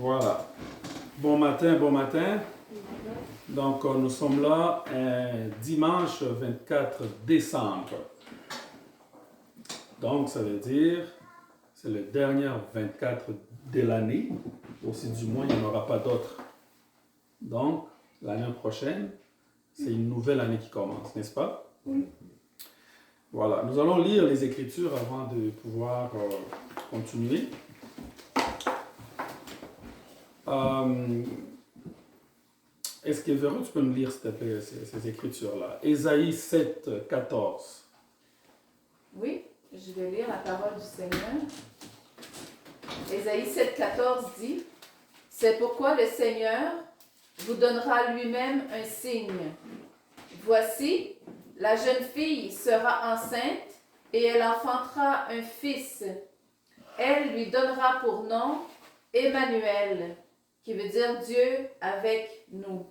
Voilà. Bon matin, bon matin. Donc, nous sommes là dimanche 24 décembre. Donc, ça veut dire c'est le dernier 24 de l'année. Aussi, du moins, il n'y en aura pas d'autres. Donc, l'année prochaine, c'est une nouvelle année qui commence, n'est-ce pas? Oui. Voilà. Nous allons lire les Écritures avant de pouvoir continuer. Est-ce que Véro, tu peux nous lire, s'il te plaît, ces Écritures-là? Ésaïe 7, 14. Oui, je vais lire la parole du Seigneur. Ésaïe 7, 14 dit: C'est pourquoi le Seigneur vous donnera lui-même un signe. Voici, la jeune fille sera enceinte et elle enfantera un fils. Elle lui donnera pour nom Emmanuel, qui veut dire Dieu avec nous.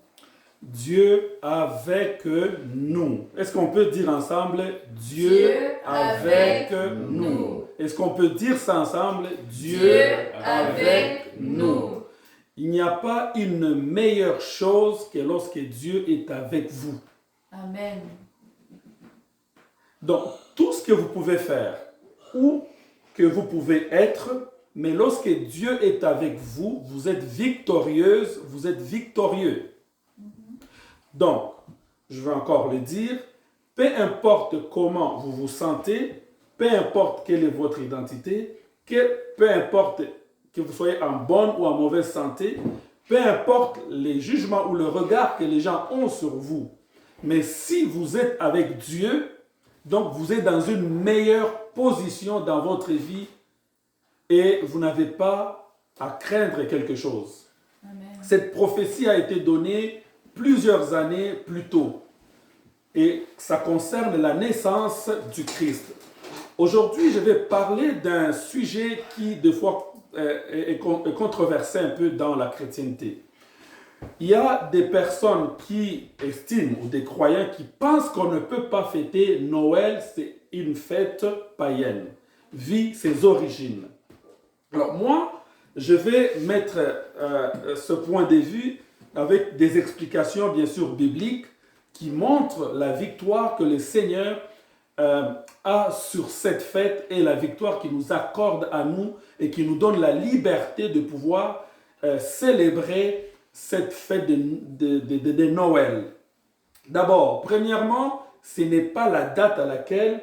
Dieu avec nous. Est-ce qu'on peut dire ensemble Dieu avec nous? Est-ce qu'on peut dire ça ensemble? Dieu avec nous. Il n'y a pas une meilleure chose que lorsque Dieu est avec vous. Amen. Donc, tout ce que vous pouvez faire ou que vous pouvez être, mais lorsque Dieu est avec vous, vous êtes victorieuse, vous êtes victorieux. Donc, je vais encore le dire, peu importe comment vous vous sentez, peu importe quelle est votre identité, peu importe que vous soyez en bonne ou en mauvaise santé, peu importe les jugements ou le regard que les gens ont sur vous, mais si vous êtes avec Dieu, donc vous êtes dans une meilleure position dans votre vie et vous n'avez pas à craindre quelque chose. Amen. Cette prophétie a été donnée plusieurs années plus tôt et ça concerne la naissance du Christ. Aujourd'hui, je vais parler d'un sujet qui, des fois, est controversé un peu dans la chrétienté. Il y a des personnes qui estiment, ou des croyants qui pensent qu'on ne peut pas fêter Noël, c'est une fête païenne, vit ses origines. Alors moi, je vais mettre ce point de vue avec des explications bien sûr bibliques qui montrent la victoire que le Seigneur a sur cette fête et la victoire qu'il nous accorde à nous et qui nous donne la liberté de pouvoir célébrer cette fête de Noël. D'abord, premièrement, ce n'est pas la date à laquelle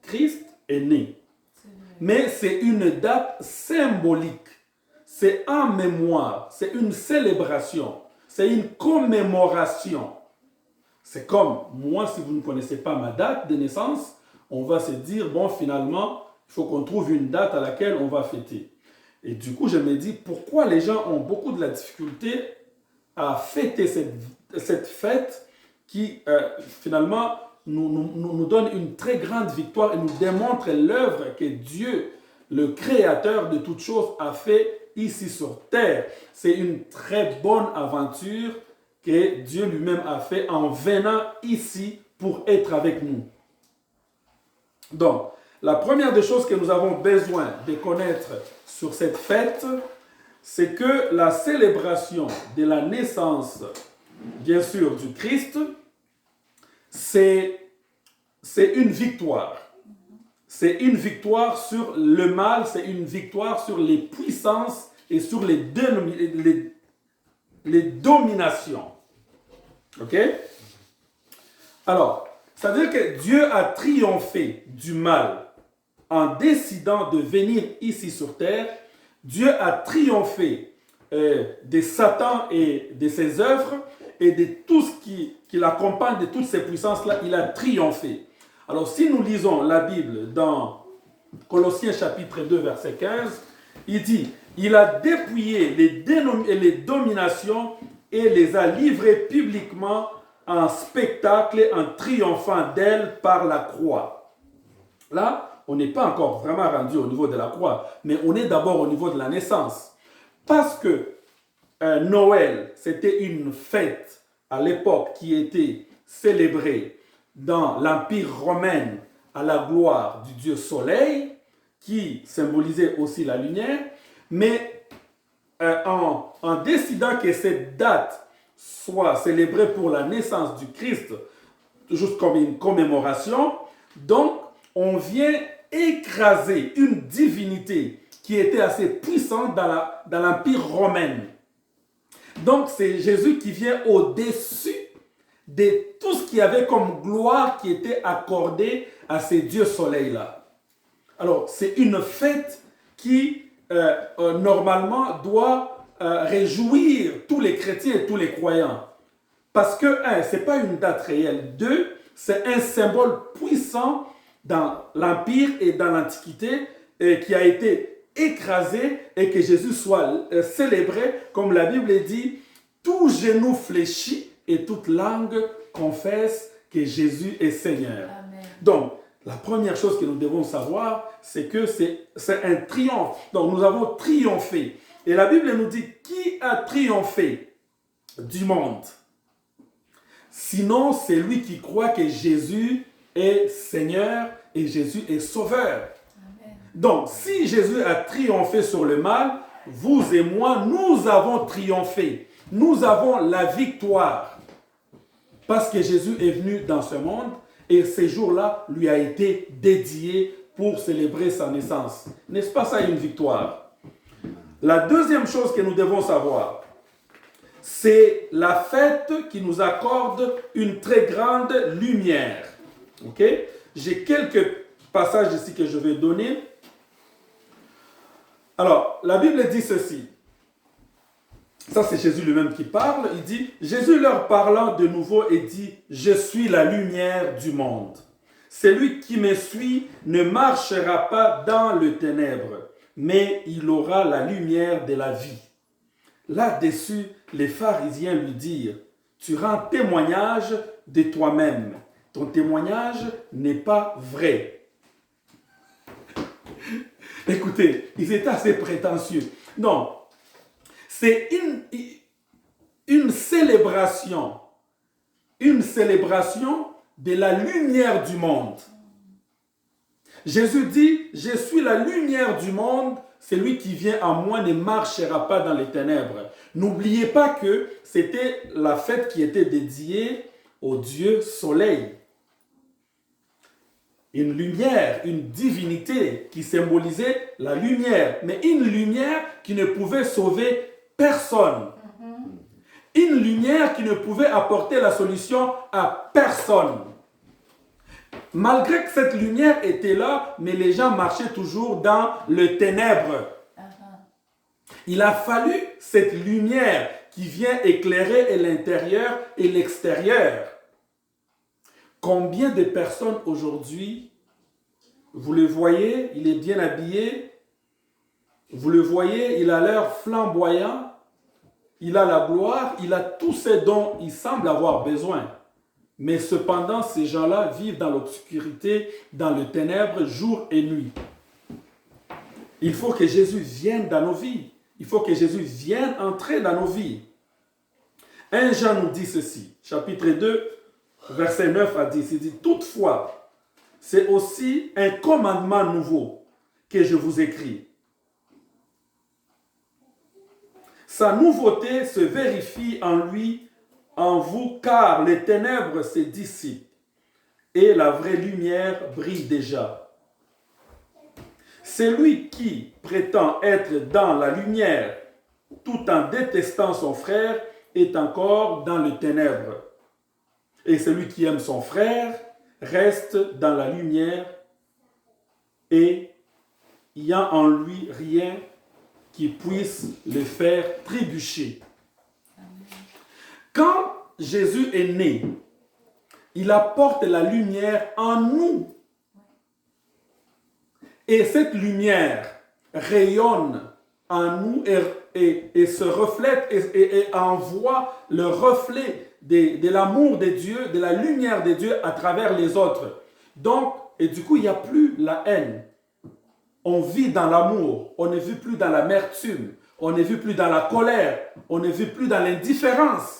Christ est né, mais c'est une date symbolique. C'est en mémoire, c'est une célébration, c'est une commémoration. C'est comme moi, si vous ne connaissez pas ma date de naissance, on va se dire, bon, finalement, il faut qu'on trouve une date à laquelle on va fêter. Et du coup, je me dis, pourquoi les gens ont beaucoup de la difficulté à fêter cette fête qui, finalement, nous donne une très grande victoire et nous démontre l'œuvre que Dieu, le créateur de toutes choses, a fait ici sur terre. C'est une très bonne aventure que Dieu lui-même a fait en venant ici pour être avec nous. Donc, la première des choses que nous avons besoin de connaître sur cette fête, c'est que la célébration de la naissance, bien sûr, du Christ, c'est une victoire. C'est une victoire sur le mal, c'est une victoire sur les puissances et sur les dominations. Ok? Alors, ça veut dire que Dieu a triomphé du mal en décidant de venir ici sur terre. Dieu a triomphé de Satan et de ses œuvres et de tout ce qui l'accompagne, de toutes ces puissances-là. Il a triomphé. Alors, si nous lisons la Bible dans Colossiens chapitre 2, verset 15, il dit, il a dépouillé les dominations et les a livrées publiquement en spectacle, en triomphant d'elles par la croix. Là, on n'est pas encore vraiment rendu au niveau de la croix, mais on est d'abord au niveau de la naissance. Parce que Noël, c'était une fête à l'époque qui était célébrée dans l'Empire romain à la gloire du dieu Soleil, qui symbolisait aussi la lumière, mais en décidant que cette date soit célébrée pour la naissance du Christ, juste comme une commémoration, donc on vient écraser une divinité qui était assez puissante dans l'Empire romain. Donc c'est Jésus qui vient au-dessus de tout ce qu'il y avait comme gloire qui était accordée à ces dieux soleils-là. Alors c'est une fête qui normalement doit réjouir tous les chrétiens et tous les croyants. Parce que, un, ce n'est pas une date réelle. Deux, c'est un symbole puissant dans l'Empire et dans l'Antiquité qui a été écrasé et que Jésus soit célébré, comme la Bible dit, tout genou fléchit et toute langue confesse que Jésus est Seigneur. Amen. Donc, la première chose que nous devons savoir, c'est que c'est un triomphe. Donc, nous avons triomphé. Et la Bible nous dit, qui a triomphé du monde? Sinon, c'est lui qui croit que Jésus est Seigneur et Jésus est Sauveur. Amen. Donc, si Jésus a triomphé sur le mal, vous et moi, nous avons triomphé. Nous avons la victoire. Parce que Jésus est venu dans ce monde et ces jours-là lui a été dédié pour célébrer sa naissance. N'est-ce pas ça une victoire? La deuxième chose que nous devons savoir, c'est la fête qui nous accorde une très grande lumière. Ok? J'ai quelques passages ici que je vais donner. Alors, la Bible dit ceci. Ça, c'est Jésus lui-même qui parle. Il dit, Jésus leur parlant de nouveau et dit, je suis la lumière du monde. Celui qui me suit ne marchera pas dans le ténèbre, mais il aura la lumière de la vie. Là-dessus, les pharisiens lui dirent, tu rends témoignage de toi-même. Ton témoignage n'est pas vrai. Écoutez, ils étaient assez prétentieux. Non, c'est une célébration de la lumière du monde. Jésus dit, je suis la lumière du monde, celui qui vient à moi ne marchera pas dans les ténèbres. N'oubliez pas que c'était la fête qui était dédiée au Dieu Soleil. Une lumière, une divinité qui symbolisait la lumière, mais une lumière qui ne pouvait sauver personne. Une lumière qui ne pouvait apporter la solution à personne. Malgré que cette lumière était là, mais les gens marchaient toujours dans le ténèbre. Il a fallu cette lumière qui vient éclairer l'intérieur et l'extérieur. Combien de personnes aujourd'hui, vous le voyez, il est bien habillé, vous le voyez, il a l'air flamboyant, il a la gloire, il a tout ce dont il semble avoir besoin. Mais cependant, ces gens-là vivent dans l'obscurité, dans le ténèbre, jour et nuit. Il faut que Jésus vienne dans nos vies. Il faut que Jésus vienne entrer dans nos vies. 1 Jean nous dit ceci, chapitre 2, verset 9 à 10. Il dit, toutefois, c'est aussi un commandement nouveau que je vous écris. Sa nouveauté se vérifie en lui, en vous, car les ténèbres se dissipent et la vraie lumière brille déjà. Celui qui prétend être dans la lumière tout en détestant son frère est encore dans les ténèbres. Et celui qui aime son frère reste dans la lumière et il n'y a en lui rien qui puisse le faire trébucher. Quand Jésus est né, il apporte la lumière en nous. Et cette lumière rayonne en nous et se reflète et envoie le reflet de l'amour de Dieu, de la lumière de Dieu à travers les autres. Donc, et du coup, il n'y a plus la haine. On vit dans l'amour, on ne vit plus dans l'amertume, on ne vit plus dans la colère, on ne vit plus dans l'indifférence.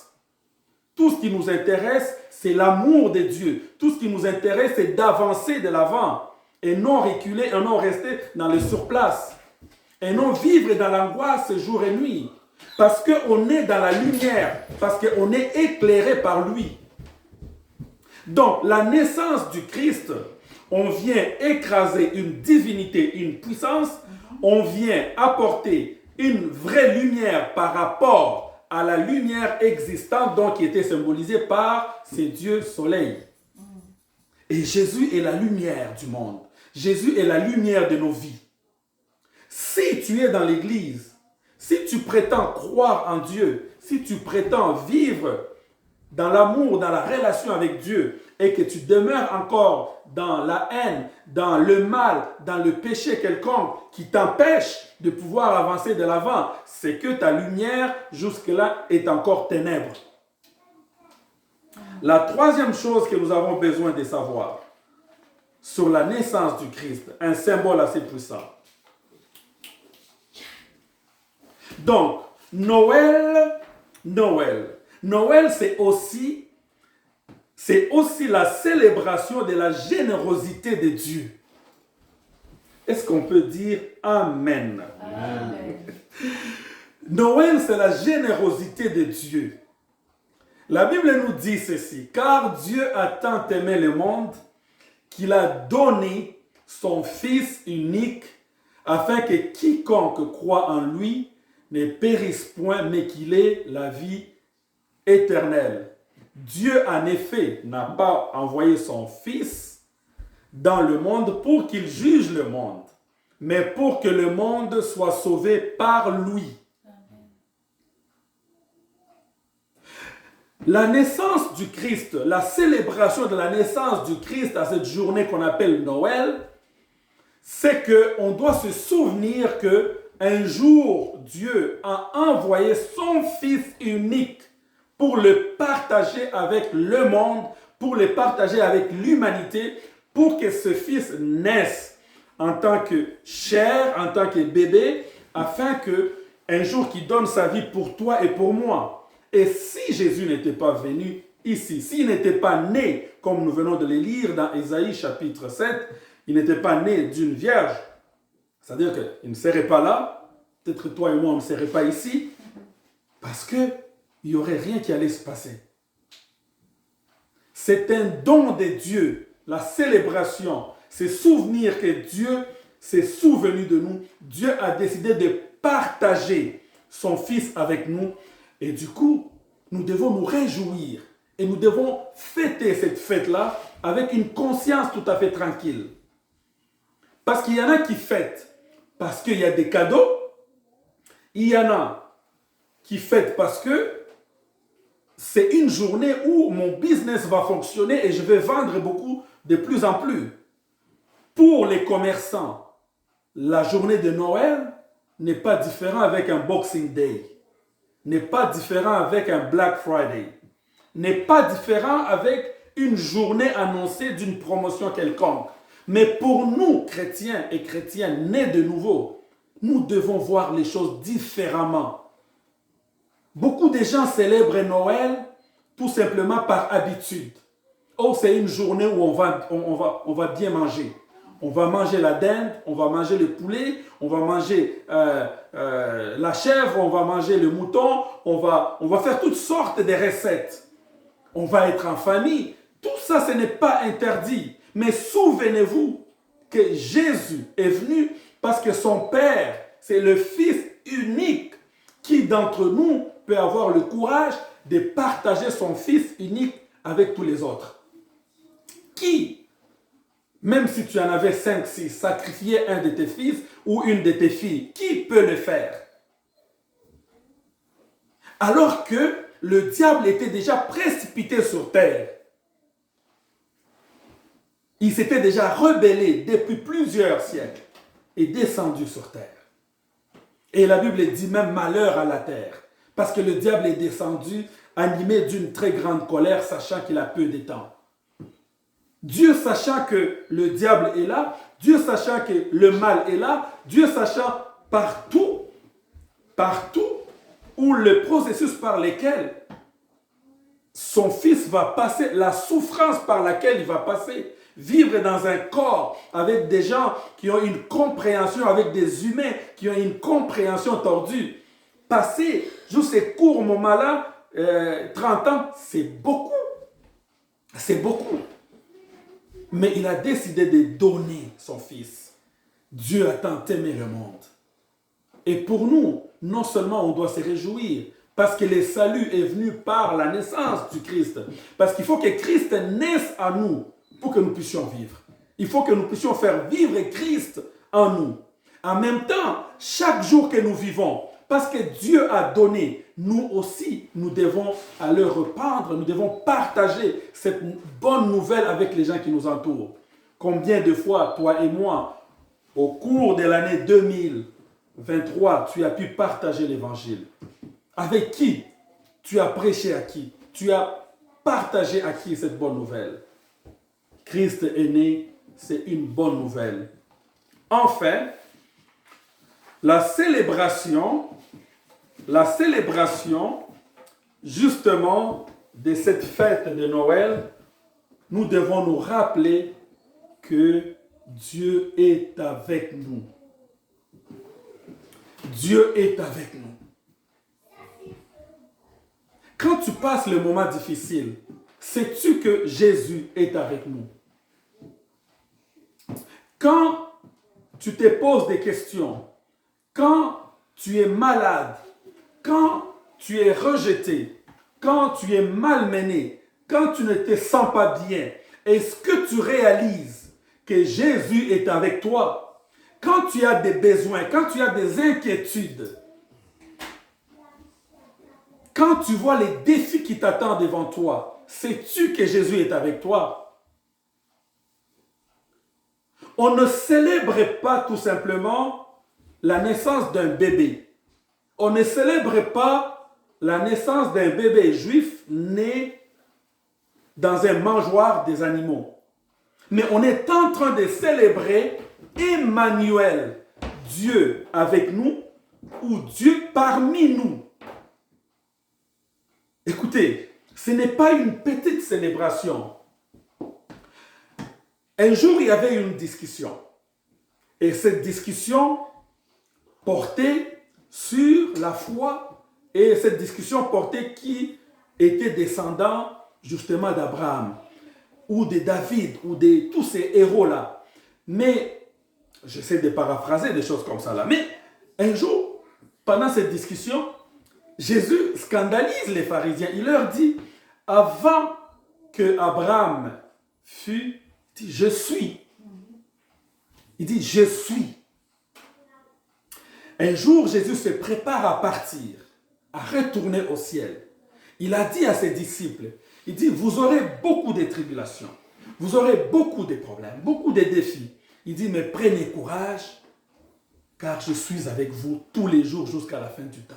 Tout ce qui nous intéresse, c'est l'amour de Dieu. Tout ce qui nous intéresse, c'est d'avancer de l'avant et non reculer et non rester dans les surplaces. et non vivre dans l'angoisse jour et nuit. Parce qu'on est dans la lumière, parce qu'on est éclairé par lui. Donc, la naissance du Christ, on vient écraser une divinité, une puissance, on vient apporter une vraie lumière par rapport à la lumière existante, donc qui était symbolisée par ces dieux soleil. Et Jésus est la lumière du monde. Jésus est la lumière de nos vies. Si tu es dans l'église, si tu prétends croire en Dieu, si tu prétends vivre dans l'amour, dans la relation avec Dieu, et que tu demeures encore dans la haine, dans le mal, dans le péché quelconque qui t'empêche de pouvoir avancer de l'avant, c'est que ta lumière jusque-là est encore ténèbres. La troisième chose que nous avons besoin de savoir sur la naissance du Christ, un symbole assez puissant. Donc, Noël, c'est aussi la célébration de la générosité de Dieu. Est-ce qu'on peut dire Amen? Amen. Noël, c'est la générosité de Dieu. La Bible nous dit ceci, car Dieu a tant aimé le monde qu'il a donné son Fils unique afin que quiconque croit en lui ne périsse point, mais qu'il ait la vie éternelle. Dieu, en effet, n'a pas envoyé son Fils dans le monde pour qu'il juge le monde, mais pour que le monde soit sauvé par lui. La naissance du Christ, la célébration de la naissance du Christ à cette journée qu'on appelle Noël, c'est qu'on doit se souvenir que un jour, Dieu a envoyé son Fils unique pour le partager avec le monde, pour le partager avec l'humanité, pour que ce Fils naisse en tant que chair, en tant que bébé, afin que un jour qu'il donne sa vie pour toi et pour moi. Et si Jésus n'était pas venu ici, s'il n'était pas né, comme nous venons de le lire dans Ésaïe chapitre 7, il n'était pas né d'une vierge, c'est-à-dire qu'il ne serait pas là, peut-être toi et moi on ne serait pas ici, parce qu'il n'y aurait rien qui allait se passer. C'est un don de Dieu, la célébration, c'est souvenir que Dieu s'est souvenu de nous, Dieu a décidé de partager son Fils avec nous. Et du coup, nous devons nous réjouir et nous devons fêter cette fête-là avec une conscience tout à fait tranquille. Parce qu'il y en a qui fêtent parce qu'il y a des cadeaux, il y en a qui fêtent parce que c'est une journée où mon business va fonctionner et je vais vendre beaucoup de plus en plus. Pour les commerçants, la journée de Noël n'est pas différente avec un Boxing Day. N'est pas différent avec un Black Friday, n'est pas différent avec une journée annoncée d'une promotion quelconque. Mais pour nous, chrétiens et chrétiennes nés de nouveau, nous devons voir les choses différemment. Beaucoup de gens célèbrent Noël tout simplement par habitude. Oh, c'est une journée où on va bien manger. On va manger la dinde, on va manger le poulet, on va manger la chèvre, on va manger le mouton, on va faire toutes sortes de recettes. On va être en famille. Tout ça, ce n'est pas interdit. Mais souvenez-vous que Jésus est venu parce que son Père, c'est le Fils unique. Qui d'entre nous peut avoir le courage de partager son Fils unique avec tous les autres? Qui? Même si tu en avais 5, 6, sacrifier un de tes fils ou une de tes filles, qui peut le faire? Alors que le diable était déjà précipité sur terre. Il s'était déjà rebellé depuis plusieurs siècles et descendu sur terre. Et la Bible dit même malheur à la terre, parce que le diable est descendu animé d'une très grande colère, sachant qu'il a peu de temps. Dieu sachant que le diable est là, Dieu sachant que le mal est là, Dieu sachant partout où le processus par lequel son fils va passer, la souffrance par laquelle il va passer, vivre dans un corps avec des gens qui ont une compréhension, avec des humains qui ont une compréhension tordue. Passer juste ces courts moments-là, 30 ans, c'est beaucoup. C'est beaucoup. Mais il a décidé de donner son Fils. Dieu a tant aimé le monde. Et pour nous, non seulement on doit se réjouir, parce que le salut est venu par la naissance du Christ. Parce qu'il faut que Christ naisse en nous pour que nous puissions vivre. Il faut que nous puissions faire vivre Christ en nous. En même temps, chaque jour que nous vivons, parce que Dieu a donné, nous aussi, nous devons aller répandre, nous devons partager cette bonne nouvelle avec les gens qui nous entourent. Combien de fois, toi et moi, au cours de l'année 2023, tu as pu partager l'évangile? Avec qui? Tu as prêché à qui? Tu as partagé à qui cette bonne nouvelle? Christ est né, c'est une bonne nouvelle. Enfin, la célébration justement de cette fête de Noël, nous devons nous rappeler que Dieu est avec nous. Dieu est avec nous. Quand tu passes le moment difficile, sais-tu que Jésus est avec nous? Quand tu te poses des questions, quand tu es malade, quand tu es rejeté, quand tu es malmené, quand tu ne te sens pas bien, est-ce que tu réalises que Jésus est avec toi? Quand tu as des besoins, quand tu as des inquiétudes, quand tu vois les défis qui t'attendent devant toi, sais-tu que Jésus est avec toi? On ne célèbre pas tout simplement la naissance d'un bébé. On ne célèbre pas la naissance d'un bébé juif né dans un mangeoire des animaux. Mais on est en train de célébrer Emmanuel, Dieu avec nous ou Dieu parmi nous. Écoutez, ce n'est pas une petite célébration. Un jour, il y avait une discussion. Et cette discussion portait sur la foi. Et cette discussion portait qui était descendant justement d'Abraham, ou de David, ou de tous ces héros-là. Mais, j'essaie de paraphraser des choses comme ça là. Mais, un jour, pendant cette discussion, Jésus scandalise les pharisiens. Il leur dit, avant que Abraham fût, il dit, je suis. Il dit, je suis. Un jour, Jésus se prépare à partir, à retourner au ciel. Il a dit à ses disciples, il dit, vous aurez beaucoup de tribulations, vous aurez beaucoup de problèmes, beaucoup de défis. Il dit, mais prenez courage, car je suis avec vous tous les jours jusqu'à la fin du temps.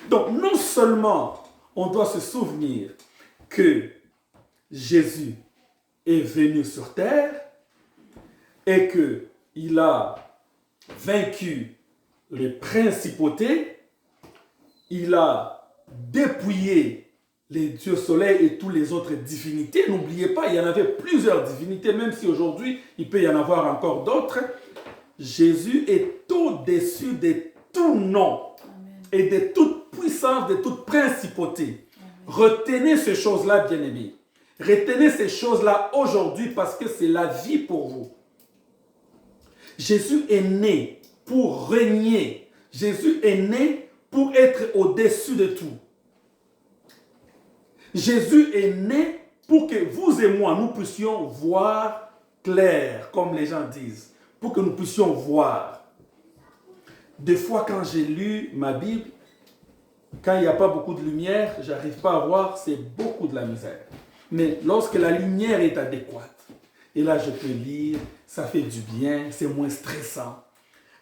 Donc, non seulement on doit se souvenir que Jésus est venu sur terre et qu'il a vaincu les principautés, il a dépouillé les dieux soleil et toutes les autres divinités. N'oubliez pas, il y en avait plusieurs divinités, même si aujourd'hui, il peut y en avoir encore d'autres. Jésus est au-dessus de tout nom et de toute puissance, de toute principauté. Retenez ces choses-là, bien-aimés. Retenez ces choses-là aujourd'hui parce que c'est la vie pour vous. Jésus est né pour régner. Jésus est né pour être au-dessus de tout. Jésus est né pour que vous et moi, nous puissions voir clair, comme les gens disent. Pour que nous puissions voir. Des fois, quand j'ai lu ma Bible, quand il n'y a pas beaucoup de lumière, je n'arrive pas à voir, c'est beaucoup de la misère. Mais lorsque la lumière est adéquate, et là je peux lire, ça fait du bien, c'est moins stressant.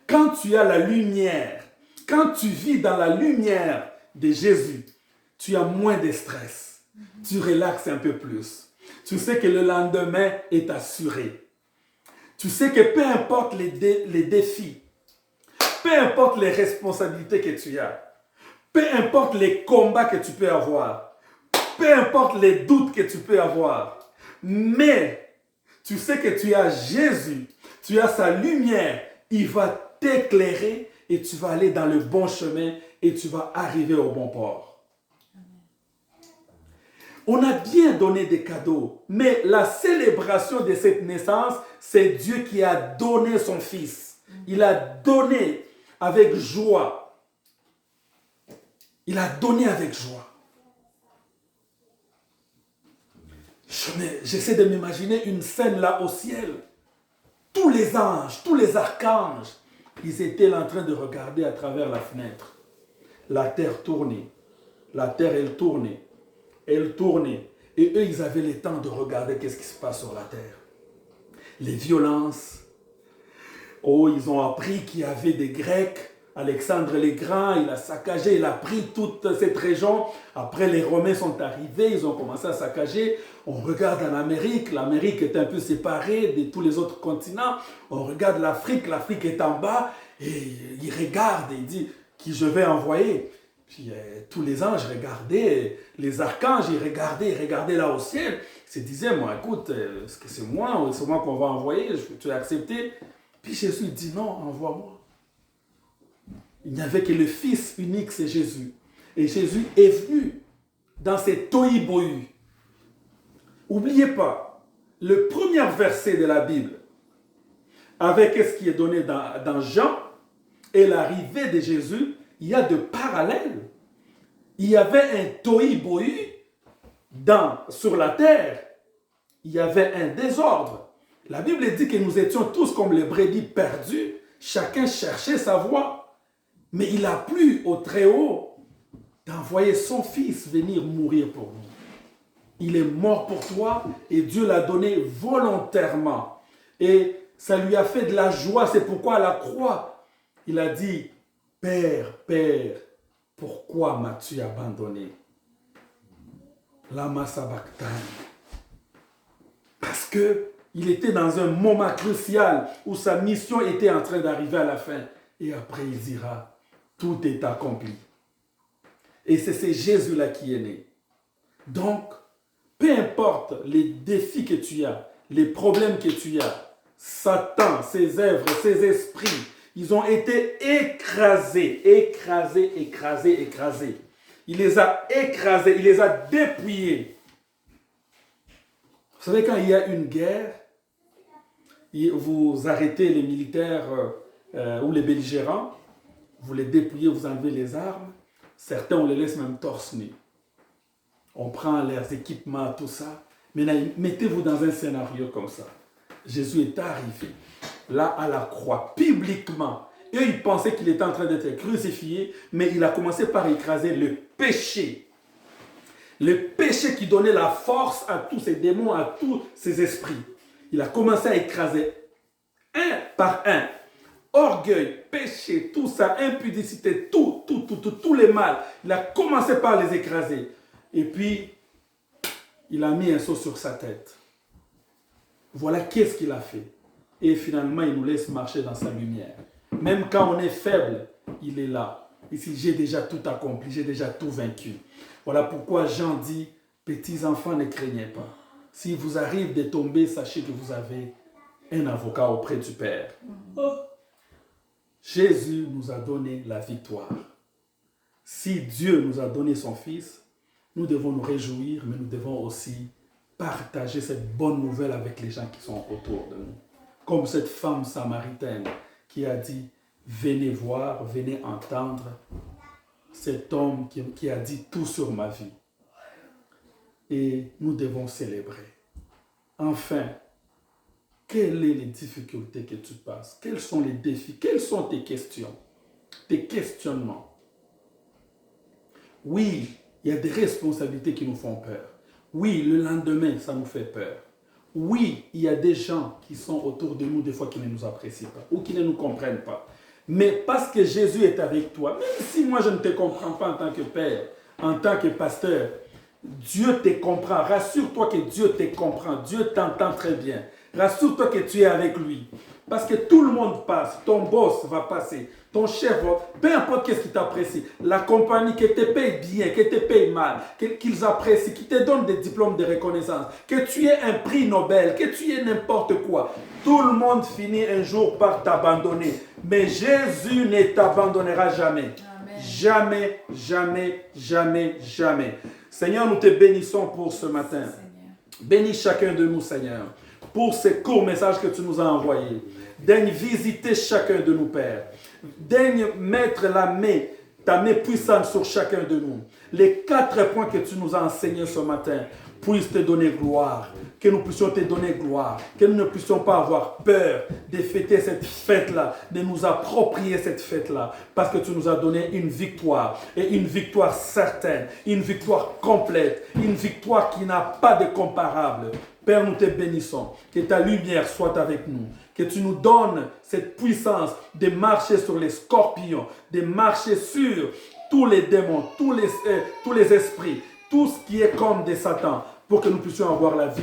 Quand tu as la lumière, quand tu vis dans la lumière de Jésus, tu as moins de stress. Tu relaxes un peu plus. Tu sais que le lendemain est assuré. Tu sais que peu importe les défis, peu importe les responsabilités que tu as, peu importe les combats que tu peux avoir, peu importe les doutes que tu peux avoir, mais tu sais que tu as Jésus, tu as sa lumière il va t'éclairer et tu vas aller dans le bon chemin et tu vas arriver au bon port. On a bien donné des cadeaux, mais la célébration de cette naissance, c'est Dieu qui a donné son Fils. Il a donné avec joie. Il a donné avec joie. J'essaie de m'imaginer une scène là au ciel. Tous les anges, tous les archanges, ils étaient là en train de regarder à travers la fenêtre. La terre tournait. La terre, elle tournait. Elle tournait. Et eux, ils avaient le temps de regarder qu'est-ce qui se passe sur la terre. Les violences. Oh, ils ont appris qu'il y avait des Grecs. Alexandre le Grand, il a saccagé, il a pris toute cette région. Après, les Romains sont arrivés, ils ont commencé à saccager. On regarde en Amérique, l'Amérique est un peu séparée de tous les autres continents. On regarde l'Afrique, l'Afrique est en bas. Et il regarde et il dit qui je vais envoyer. Puis tous les anges regardaient, les archanges, ils regardaient là au ciel. Ils se disaient, moi, écoute, est-ce que c'est moi qu'on va envoyer? Tu as accepté? Puis Jésus dit, non, envoie-moi. Il n'y avait que le Fils unique, c'est Jésus. Et Jésus est venu dans ces tohu-bohu. N'oubliez pas, le premier verset de la Bible, avec ce qui est donné dans Jean, et l'arrivée de Jésus, il y a de parallèles. Il y avait un tohu-bohu sur la terre. Il y avait un désordre. La Bible dit que nous étions tous comme les brebis perdus. Chacun cherchait sa voie. Mais il a plu au Très-Haut d'envoyer son Fils venir mourir pour nous. Il est mort pour toi et Dieu l'a donné volontairement. Et ça lui a fait de la joie. C'est pourquoi à la croix, il a dit, Père, Père, pourquoi m'as-tu abandonné? Lama sabachthani. Parce qu'il était dans un moment crucial où sa mission était en train d'arriver à la fin. Et après, il dira, tout est accompli. Et c'est ce Jésus-là qui est né. Donc, peu importe les défis que tu as, les problèmes que tu as, Satan, ses œuvres, ses esprits, ils ont été écrasés. Il les a écrasés, il les a dépouillés. Vous savez, quand il y a une guerre, vous arrêtez les militaires ou les belligérants, vous les dépouillez, vous enlevez les armes. Certains, on les laisse même torse nu. On prend leurs équipements, tout ça. Maintenant, mettez-vous dans un scénario comme ça. Jésus est arrivé, là à la croix, publiquement. Eux, ils pensaient qu'il était en train d'être crucifié, mais il a commencé par écraser le péché. Le péché qui donnait la force à tous ces démons, à tous ces esprits. Il a commencé à écraser un par un. Orgueil, péché, tout ça, impudicité, tous les mal. Il a commencé par les écraser. Et puis, il a mis un seau sur sa tête. Voilà qu'est-ce qu'il a fait. Et finalement, il nous laisse marcher dans sa lumière. Même quand on est faible, il est là. Ici, j'ai déjà tout accompli, j'ai déjà tout vaincu. Voilà pourquoi Jean dit, petits enfants, ne craignez pas. Si vous arrive de tomber, sachez que vous avez un avocat auprès du Père. Oh. Jésus nous a donné la victoire. Si Dieu nous a donné son Fils, nous devons nous réjouir, mais nous devons aussi partager cette bonne nouvelle avec les gens qui sont autour de nous. Comme cette femme samaritaine qui a dit, venez voir, venez entendre cet homme qui a dit tout sur ma vie. Et nous devons célébrer. Enfin, quelles sont les difficultés que tu passes? Quels sont les défis? Quelles sont tes questions? Tes questionnements? Oui, il y a des responsabilités qui nous font peur. Oui, le lendemain, ça nous fait peur. Oui, il y a des gens qui sont autour de nous, des fois, qui ne nous apprécient pas ou qui ne nous comprennent pas. Mais parce que Jésus est avec toi, même si moi je ne te comprends pas en tant que père, en tant que pasteur, Dieu te comprend. Rassure-toi que Dieu te comprend. Dieu t'entend très bien. Rassure-toi que tu es avec lui. Parce que tout le monde passe. Ton boss va passer. ton chef, peu importe qu'est-ce qui t'apprécie, la compagnie qui te paye bien, qui te paye mal, qu'ils apprécient, qui te donne des diplômes de reconnaissance, que tu aies un prix Nobel, que tu aies n'importe quoi, tout le monde finit un jour par t'abandonner. Mais Jésus ne t'abandonnera jamais. Amen. Jamais, jamais, jamais, jamais. Seigneur, nous te bénissons pour ce matin. Seigneur. Bénis chacun de nous, Seigneur, pour ces courts messages que tu nous as envoyés. Daigne visiter chacun de nous, Père. Daigne mettre ta main puissante sur chacun de nous. Les 4 points que tu nous as enseignés ce matin puissent te donner gloire. Que nous puissions te donner gloire. Que nous ne puissions pas avoir peur de fêter cette fête-là, de nous approprier cette fête-là. Parce que tu nous as donné une victoire. Et une victoire certaine. Une victoire complète. Une victoire qui n'a pas de comparable. Père, nous te bénissons. Que ta lumière soit avec nous. Que tu nous donnes cette puissance de marcher sur les scorpions, de marcher sur tous les démons, tous les esprits, tout ce qui est comme de Satan, pour que nous puissions avoir la vie.